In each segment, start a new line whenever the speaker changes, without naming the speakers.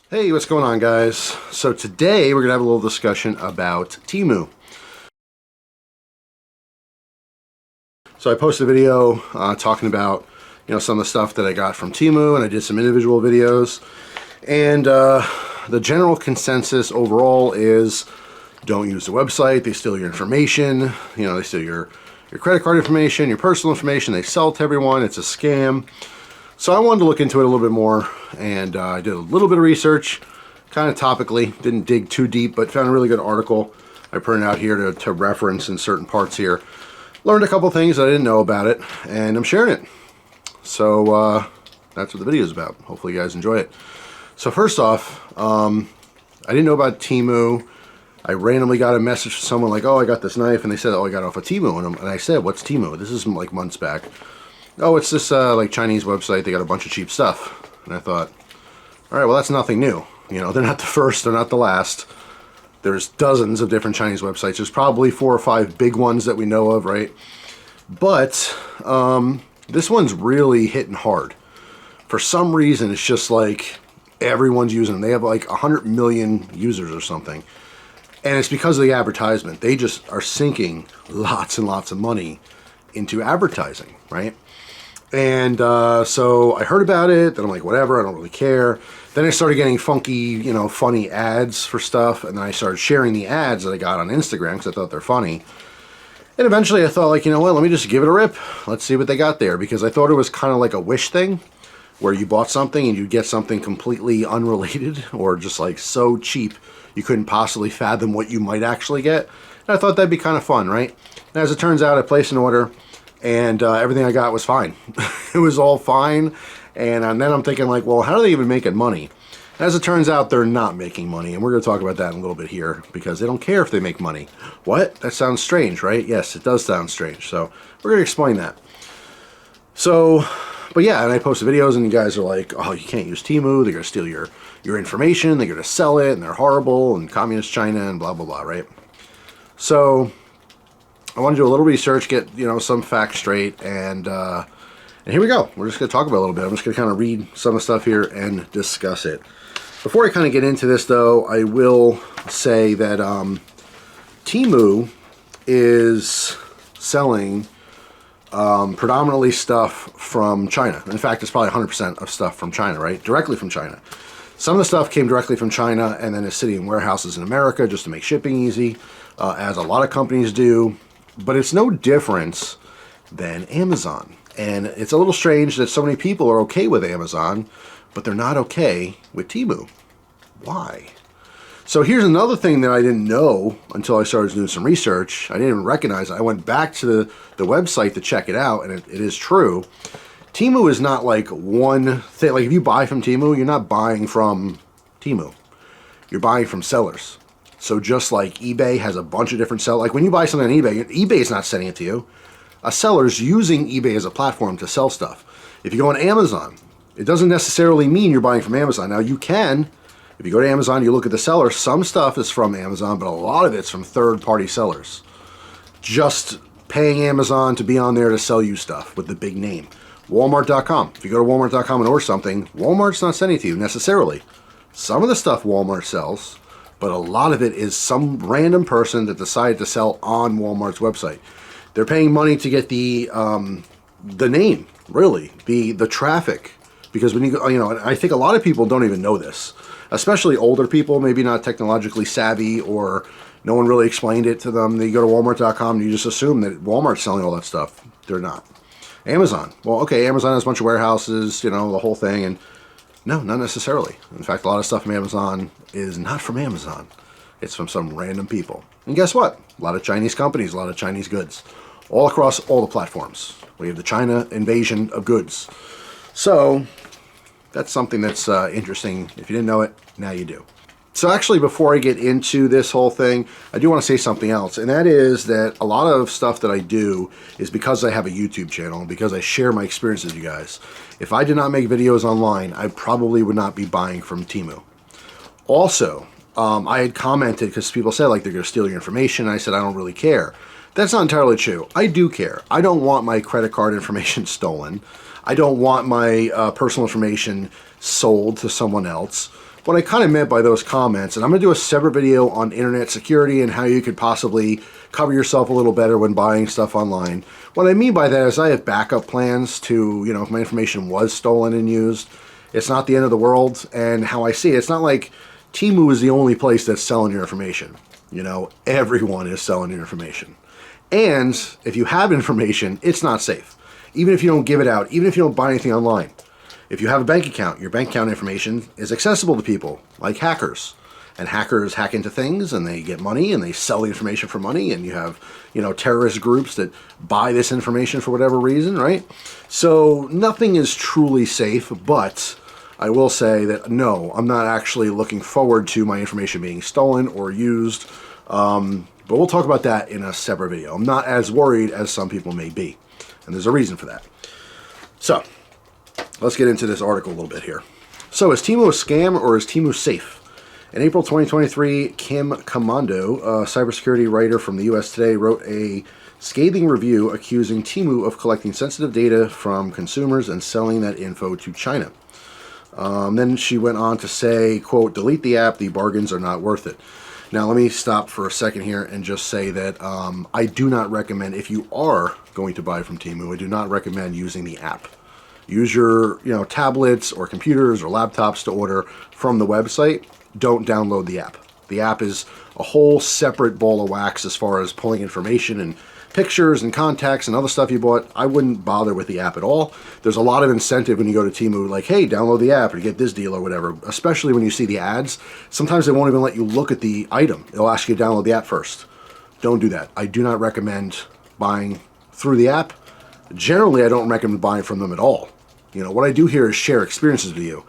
Hey, what's going on, guys? So today we're going to have a little discussion about TEMU. So I posted a video talking about, some of the stuff that I got from TEMU, and I did some individual videos. And the general consensus overall is don't use the website. They steal your information. They steal your credit card information, your personal information. They sell it to everyone. It's a scam. So I wanted to look into it a little bit more, and I did a little bit of research, kind of topically, didn't dig too deep, but found a really good article I printed out here to reference in certain parts here. Learned a couple things I didn't know about it, and I'm sharing it. So that's what the video is about. Hopefully you guys enjoy it. So first off, I didn't know about TEMU. I randomly got a message from someone like, oh, I got this knife, and they said, oh, I got it off of TEMU, and I said, what's TEMU? This is like months back. Oh, it's this like Chinese website. They got a bunch of cheap stuff. And I thought, all right, well, that's nothing new. They're not the first, they're not the last. There's dozens of different Chinese websites. There's probably 4 or 5 big ones that we know of, right? But this one's really hitting hard. For some reason, it's just like everyone's using them. They have like 100 million users or something. And it's because of the advertisement. They just are sinking lots and lots of money into advertising, right? And so I heard about it, then I'm like, whatever, I don't really care. Then I started getting funky, funny ads for stuff, and then I started sharing the ads that I got on Instagram because I thought they're funny. And eventually I thought, like, you know what, let me just give it a rip. Let's see what they got there, because I thought it was kind of like a Wish thing, where you bought something and you'd get something completely unrelated, or just like so cheap you couldn't possibly fathom what you might actually get. And I thought that'd be kind of fun, right? And as it turns out, I placed an order, and everything I got was fine. It was all fine. And then I'm thinking, like, well, how are they even making money? As it turns out, they're not making money. And we're going to talk about that in a little bit here, because they don't care if they make money. What? That sounds strange, right? Yes, it does sound strange. So we're going to explain that. So, but yeah, and I posted videos, and you guys are like, oh, you can't use TEMU. They're going to steal your information. They're going to sell it, and they're horrible, and communist China, and blah, blah, blah, right? So I want to do a little research, get, some facts straight, and here we go. We're just going to talk about it a little bit. I'm just going to kind of read some of the stuff here and discuss it. Before I kind of get into this, though, I will say that TEMU is selling predominantly stuff from China. In fact, it's probably 100% of stuff from China, right? Directly from China. Some of the stuff came directly from China and then is sitting in warehouses in America just to make shipping easy, as a lot of companies do. But it's no difference than Amazon. And it's a little strange that so many people are okay with Amazon, but they're not okay with TEMU. Why? So here's another thing that I didn't know until I started doing some research. I didn't even recognize it. I went back to the website to check it out, and it is true. TEMU is not like one thing. Like if you buy from TEMU, you're not buying from TEMU. You're buying from sellers. So just like eBay has a bunch of different sellers. Like when you buy something on eBay, eBay is not sending it to you. A seller's using eBay as a platform to sell stuff. If you go on Amazon, it doesn't necessarily mean you're buying from Amazon. Now you can, if you go to Amazon, you look at the seller, some stuff is from Amazon, but a lot of it's from third-party sellers. Just paying Amazon to be on there to sell you stuff with the big name. Walmart.com. If you go to Walmart.com and order something, Walmart's not sending it to you necessarily. Some of the stuff Walmart sells, but a lot of it is some random person that decided to sell on Walmart's website. They're paying money to get the name, really, the traffic, because when you go, and I think a lot of people don't even know this, especially older people, maybe not technologically savvy, or no one really explained it to them. They go to Walmart.com and you just assume that Walmart's selling all that stuff. They're not. Amazon. Well, okay, Amazon has a bunch of warehouses, the whole thing, and no, not necessarily. In fact, a lot of stuff from Amazon is not from Amazon. It's from some random people. And guess what? A lot of Chinese companies, a lot of Chinese goods, all across all the platforms. We have the China invasion of goods. So that's something that's interesting. If you didn't know it, now you do. So actually, before I get into this whole thing, I do want to say something else, and that is that a lot of stuff that I do is because I have a YouTube channel, and because I share my experiences with you guys. If I did not make videos online, I probably would not be buying from TEMU. Also, I had commented, because people said, like, they're going to steal your information, and I said, I don't really care. That's not entirely true. I do care. I don't want my credit card information stolen. I don't want my personal information sold to someone else. what I kind of meant by those comments, and I'm going to do a separate video on internet security and how you could possibly cover yourself a little better when buying stuff online. What I mean by that is I have backup plans to, you know, if my information was stolen and used, it's not the end of the world. And how I see it, it's not like TEMU is the only place that's selling your information. You know, everyone is selling your information. And if you have information, it's not safe. Even if you don't give it out, even if you don't buy anything online. If you have a bank account, your bank account information is accessible to people, like hackers. And hackers hack into things and they get money and they sell the information for money, and you have, you know, terrorist groups that buy this information for whatever reason, right? So nothing is truly safe, but I will say that no, I'm not actually looking forward to my information being stolen or used. But we'll talk about that in a separate video. I'm not as worried as some people may be, and there's a reason for that. So let's get into this article a little bit here. So is TEMU a scam or is TEMU safe? In April 2023, Kim Commando, a cybersecurity writer from the US Today, wrote a scathing review accusing TEMU of collecting sensitive data from consumers and selling that info to China. Then she went on to say, quote, delete the app, the bargains are not worth it. Now let me stop for a second here and just say that I do not recommend, if you are going to buy from TEMU, I do not recommend using the app. Use your, you know, tablets or computers or laptops to order from the website. Don't download the app. The app is a whole separate ball of wax as far as pulling information and pictures and contacts and other stuff you bought. I wouldn't bother with the app at all. There's a lot of incentive when you go to TEMU, like, hey, download the app or get this deal or whatever, especially when you see the ads. Sometimes they won't even let you look at the item. They'll ask you to download the app first. Don't do that. I do not recommend buying through the app. Generally, I don't recommend buying from them at all. You know, what I do here is share experiences with you.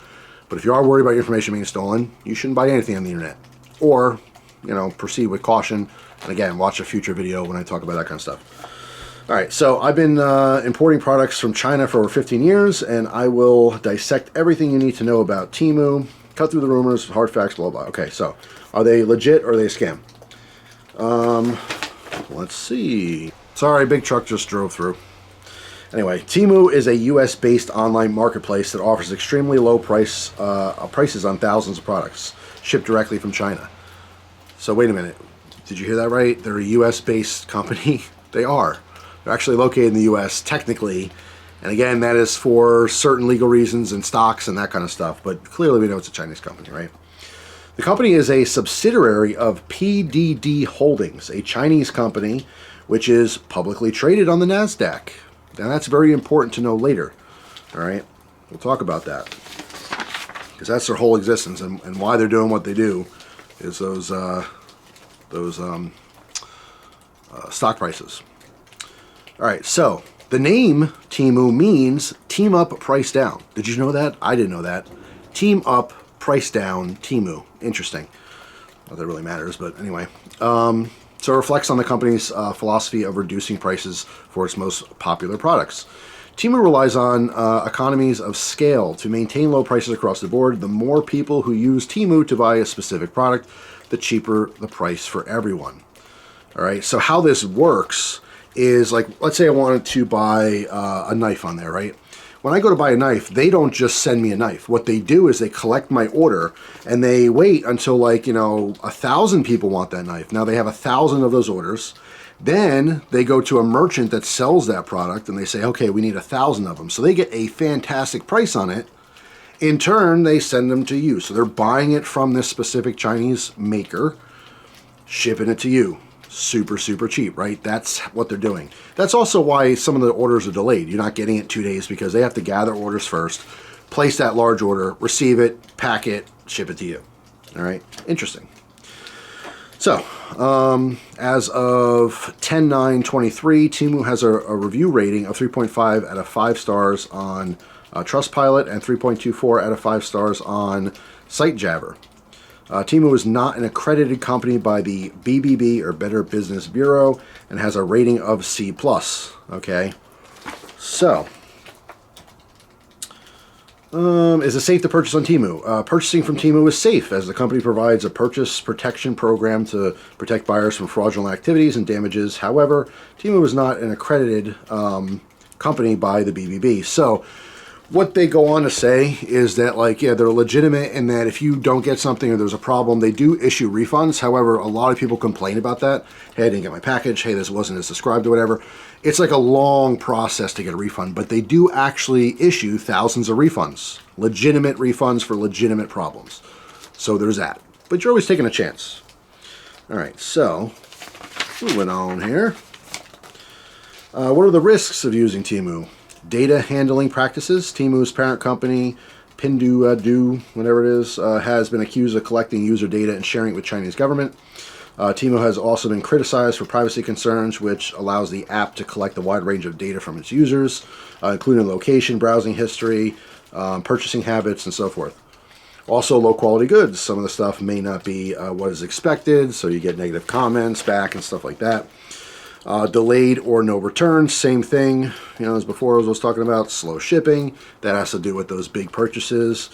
But if you are worried about your information being stolen, you shouldn't buy anything on the internet. Or, you know, proceed with caution. And again, watch a future video when I talk about that kind of stuff. All right, so I've been importing products from China for over 15 years, and I will dissect everything you need to know about TEMU, cut through the rumors, hard facts, blah, blah. Okay, so are they legit or are they a scam? Let's see. Sorry, big truck just drove through. Anyway, TEMU is a US-based online marketplace that offers extremely low prices on thousands of products shipped directly from China. So wait a minute, did you hear that right? They're a US-based company? They are. They're actually located in the US, technically. And again, that is for certain legal reasons and stocks and that kind of stuff. But clearly we know it's a Chinese company, right? The company is a subsidiary of PDD Holdings, a Chinese company which is publicly traded on the NASDAQ. Now that's very important to know later. All right, we'll talk about that because that's their whole existence and why they're doing what they do is those stock prices. All right, so the name TEMU means team up, price down. Did you know that? I didn't know that. Team up, price down, TEMU. Interesting. Not that it really matters, but anyway. So it reflects on the company's philosophy of reducing prices for its most popular products. TEMU relies on economies of scale to maintain low prices across the board. The more people who use TEMU to buy a specific product, the cheaper the price for everyone. All right, so how this works is, like, let's say I wanted to buy a knife on there, right? When I go to buy a knife, they don't just send me a knife. What they do is they collect my order and they wait until, like, you know, 1,000 people want that knife. Now they have 1,000 of those orders. Then they go to a merchant that sells that product and they say, okay, we need 1,000 of them. So they get a fantastic price on it. In turn, they send them to you. So they're buying it from this specific Chinese maker, shipping it to you. Super, super cheap, right? That's what they're doing. That's also why some of the orders are delayed. You're not getting it 2 days because they have to gather orders first, place that large order, receive it, pack it, ship it to you. All right, interesting. So, as of 10/9/23, TEMU has a review rating of 3.5 out of 5 stars on Trustpilot and 3.24 out of 5 stars on SiteJabber. TEMU is not an accredited company by the BBB or Better Business Bureau and has a rating of C+. Okay, so is it safe to purchase on TEMU? Purchasing from TEMU is safe as the company provides a purchase protection program to protect buyers from fraudulent activities and damages. However, TEMU is not an accredited company by the BBB. So What they go on to say is that, like, yeah, they're legitimate and that if you don't get something or there's a problem, they do issue refunds. However, a lot of people complain about that. Hey, I didn't get my package. Hey, this wasn't as described or whatever. It's like a long process to get a refund, but they do actually issue thousands of refunds. Legitimate refunds for legitimate problems. So there's that. But you're always taking a chance. All right, so moving on here. What are the risks of using TEMU? Data handling practices. TEMU's parent company, Pinduoduo, whatever it is, has been accused of collecting user data and sharing it with Chinese government. TEMU has also been criticized for privacy concerns, which allows the app to collect a wide range of data from its users, including location, browsing history, purchasing habits, and so forth. Also, low-quality goods. Some of the stuff may not be what is expected, so you get negative comments back and stuff like that. Delayed or no returns, same thing, as before, as I was talking about. Slow shipping, that has to do with those big purchases.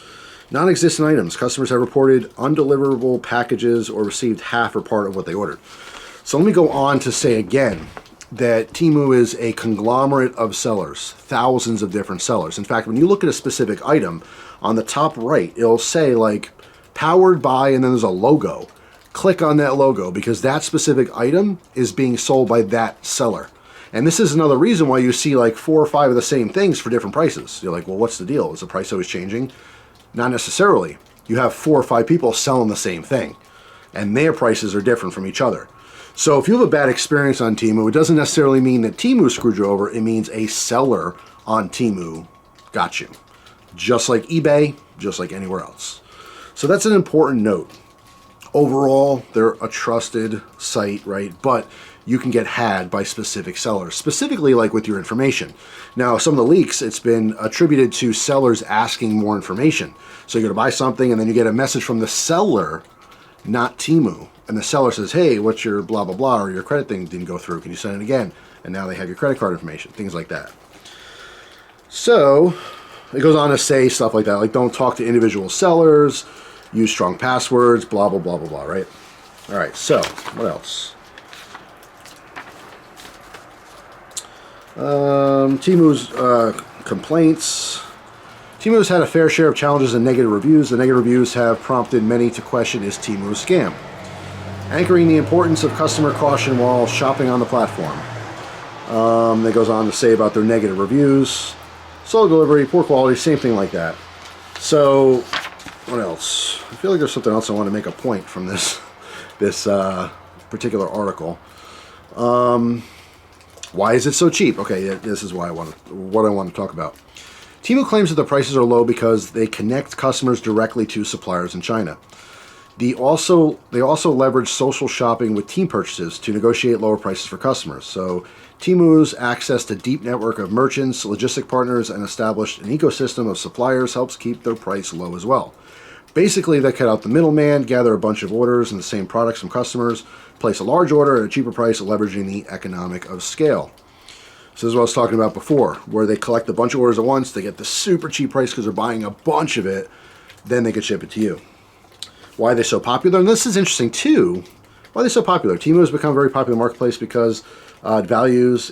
Non-existent items, customers have reported undeliverable packages or received half or part of what they ordered. So let me go on to say again that TEMU is a conglomerate of sellers, thousands of different sellers. In fact, when you look at a specific item, on the top right, it'll say like powered by, and then there's a logo. Click on that logo because that specific item is being sold by that seller. And this is another reason why you see like 4 or 5 of the same things for different prices. You're like, well, what's the deal? Is the price always changing? Not necessarily. You have 4 or 5 people selling the same thing, and their prices are different from each other. So if you have a bad experience on TEMU, it doesn't necessarily mean that TEMU screwed you over. It means a seller on TEMU got you. Just like eBay, just like anywhere else. So that's an important note. Overall, they're a trusted site, right? But you can get had by specific sellers, specifically like with your information. Now, some of the leaks, it's been attributed to sellers asking more information. So you go to buy something and then you get a message from the seller, not TEMU. And the seller says, hey, what's your blah, blah, blah, or your credit thing didn't go through. Can you send it again? And now they have your credit card information, things like that. So it goes on to say stuff like that, like don't talk to individual sellers, use strong passwords, blah, blah, blah, blah, blah, right? All right, so what else? TEMU's complaints. TEMU's had a fair share of challenges and negative reviews. The negative reviews have prompted many to question, is TEMU a scam? Anchoring the importance of customer caution while shopping on the platform. That goes on to say about their negative reviews. Slow delivery, poor quality, same thing like that. So, what else? I feel like there's something else I want to make a point from this particular article. Why is it so cheap? Okay, this is what I want to talk about. TEMU claims that the prices are low because they connect customers directly to suppliers in China. They also leverage social shopping with team purchases to negotiate lower prices for customers. So TEMU's access to deep network of merchants, logistic partners, and established an ecosystem of suppliers helps keep their price low as well. Basically, they cut out the middleman, gather a bunch of orders and the same products from customers, place a large order at a cheaper price, leveraging the economic of scale. So this is what I was talking about before, where they collect a bunch of orders at once, they get the super cheap price because they're buying a bunch of it, then they can ship it to you. Why are they so popular? And this is interesting too. Why are they so popular? TEMU has become a very popular marketplace because because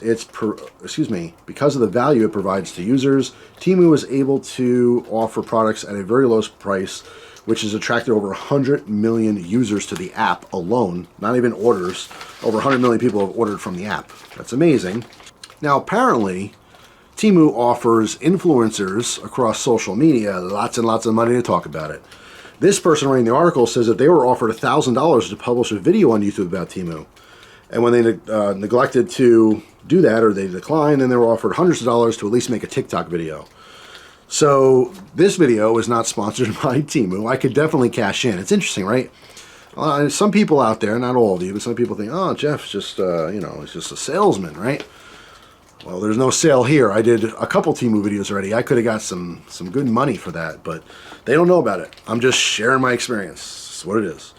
of the value it provides to users. TEMU is able to offer products at a very low price, which has attracted over 100 million users to the app alone. Not even orders. Over 100 million people have ordered from the app. That's amazing. Now, apparently, TEMU offers influencers across social media lots and lots of money to talk about it. This person writing the article says that they were offered $1,000 to publish a video on YouTube about TEMU. And when they neglected to do that, or they declined, then they were offered hundreds of dollars to at least make a TikTok video. So this video is not sponsored by TEMU. I could definitely cash in. It's interesting, right? Some people out there, not all of you, but some people think, oh, Jeff's just, he's just a salesman, right? Well, there's no sale here. I did a couple TEMU videos already. I could have got some good money for that, but they don't know about it. I'm just sharing my experience. It's what it is.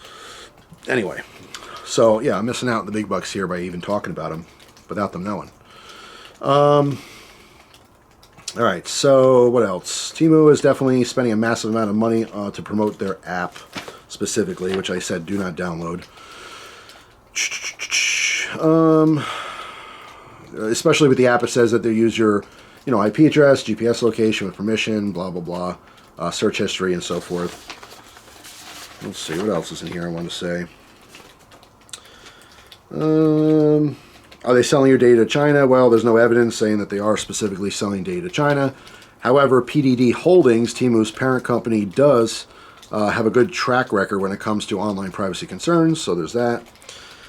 Anyway, so yeah, I'm missing out on the big bucks here by even talking about them without them knowing. All right, so what else? TEMU is definitely spending a massive amount of money to promote their app specifically, which I said do not download. Especially with the app, it says that they use your you know, IP address, GPS location with permission, blah, blah, blah, search history, and so forth. Let's see, what else is in here I want to say. Are they selling your data to China? Well, there's no evidence saying that they are specifically selling data to China. However, PDD Holdings, TEMU's parent company, does have a good track record when it comes to online privacy concerns, so there's that.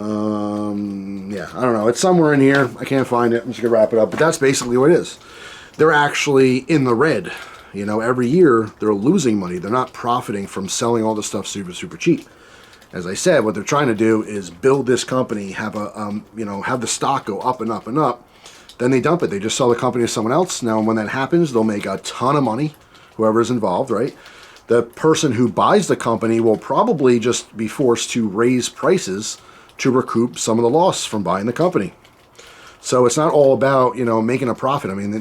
Yeah, I don't know. It's somewhere in here. I can't find it. I'm just going to wrap it up. But that's basically what it is. They're actually in the red. You know, every year they're losing money. They're not profiting from selling all the stuff super, super cheap. As I said, what they're trying to do is build this company, have a, you know, have the stock go up and up and up. Then they dump it. They just sell the company to someone else. Now, when that happens, they'll make a ton of money, whoever's involved, right? The person who buys the company will probably just be forced to raise prices to recoup some of the loss from buying the company. So it's not all about, you know, making a profit. I mean,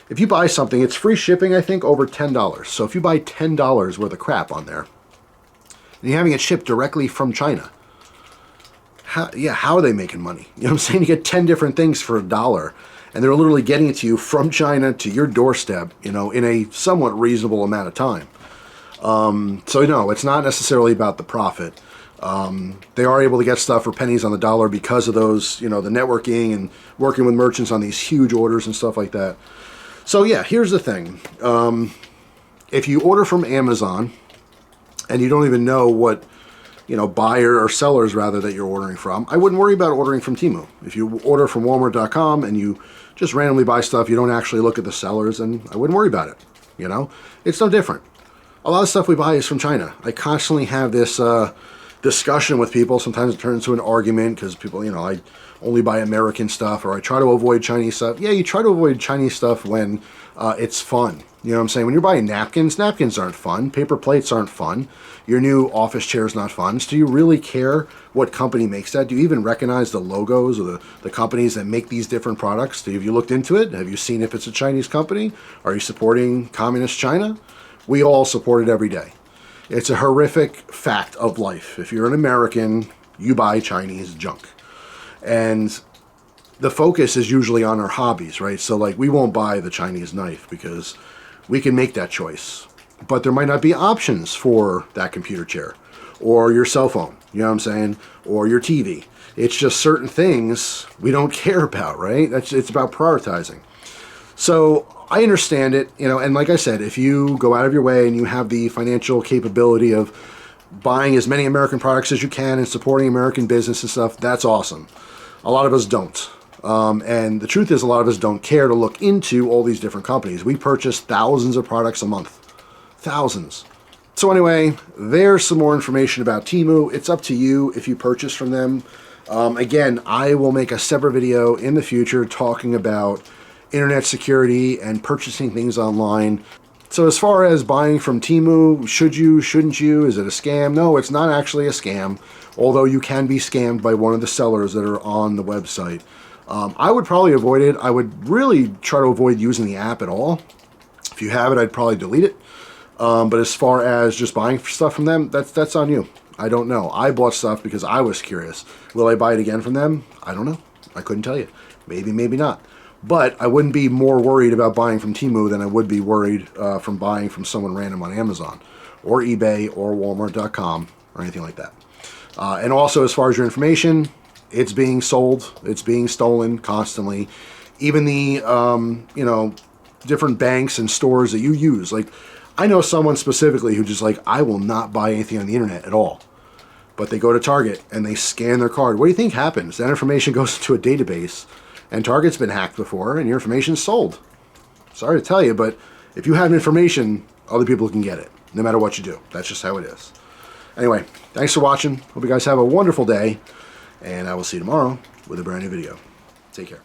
if you buy something, it's free shipping, I think, over $10. So if you buy $10 worth of crap on there, and you're having it shipped directly from China, how are they making money? You know what I'm saying? You get 10 different things for $1, and they're literally getting it to you from China to your doorstep, you know, in a somewhat reasonable amount of time. So no, it's not necessarily about the profit. They are able to get stuff for pennies on the dollar because of those, you know, the networking and working with merchants on these huge orders and stuff like that. So yeah, here's the thing. If you order from Amazon and you don't even know what, you know, buyer or sellers rather that you're ordering from, I wouldn't worry about ordering from TEMU. If you order from Walmart.com and you just randomly buy stuff, you don't actually look at the sellers, and I wouldn't worry about it. You know, it's no different. A lot of stuff we buy is from China. I constantly have this discussion with people. Sometimes it turns into an argument because people, you know, I only buy American stuff, or I try to avoid Chinese stuff. Yeah, you try to avoid Chinese stuff when it's fun. You know what I'm saying? When you're buying napkins, napkins aren't fun. Paper plates aren't fun. Your new office chair is not fun. So do you really care what company makes that? Do you even recognize the logos or the companies that make these different products? Have you looked into it? Have you seen if it's a Chinese company? Are you supporting communist China? We all support it every day. It's a horrific fact of life. If you're an American, you buy Chinese junk. And the focus is usually on our hobbies, right? So like, we won't buy the Chinese knife because we can make that choice. But there might not be options for that computer chair or your cell phone, you know what I'm saying? Or your TV. It's just certain things we don't care about, right? It's about prioritizing. So I understand it, you know, and like I said, if you go out of your way and you have the financial capability of buying as many American products as you can and supporting American business and stuff, that's awesome. A lot of us don't. And the truth is, a lot of us don't care to look into all these different companies. We purchase thousands of products a month. Thousands. So anyway, there's some more information about TEMU. It's up to you if you purchase from them. Again, I will make a separate video in the future talking about internet security and purchasing things online. So as far as buying from TEMU, should you, shouldn't you? Is it a scam? No, it's not actually a scam, although you can be scammed by one of the sellers that are on the website. I would probably avoid it. I would really try to avoid using the app at all. If you have it, I'd probably delete it. But as far as just buying stuff from them, that's on you. I don't know. I bought stuff because I was curious. Will I buy it again from them? I don't know. I couldn't tell you. Maybe, maybe not. But I wouldn't be more worried about buying from TEMU than I would be worried from buying from someone random on Amazon or eBay or Walmart.com or anything like that. And also, as far as your information, it's being sold. It's being stolen constantly. Even the, you know, different banks and stores that you use. Like, I know someone specifically who just like, I will not buy anything on the internet at all. But they go to Target and they scan their card. What do you think happens? That information goes into a database, and Target's been hacked before, and your information's sold. Sorry to tell you, but if you have information, other people can get it, no matter what you do. That's just how it is. Anyway, thanks for watching. Hope you guys have a wonderful day, and I will see you tomorrow with a brand new video. Take care.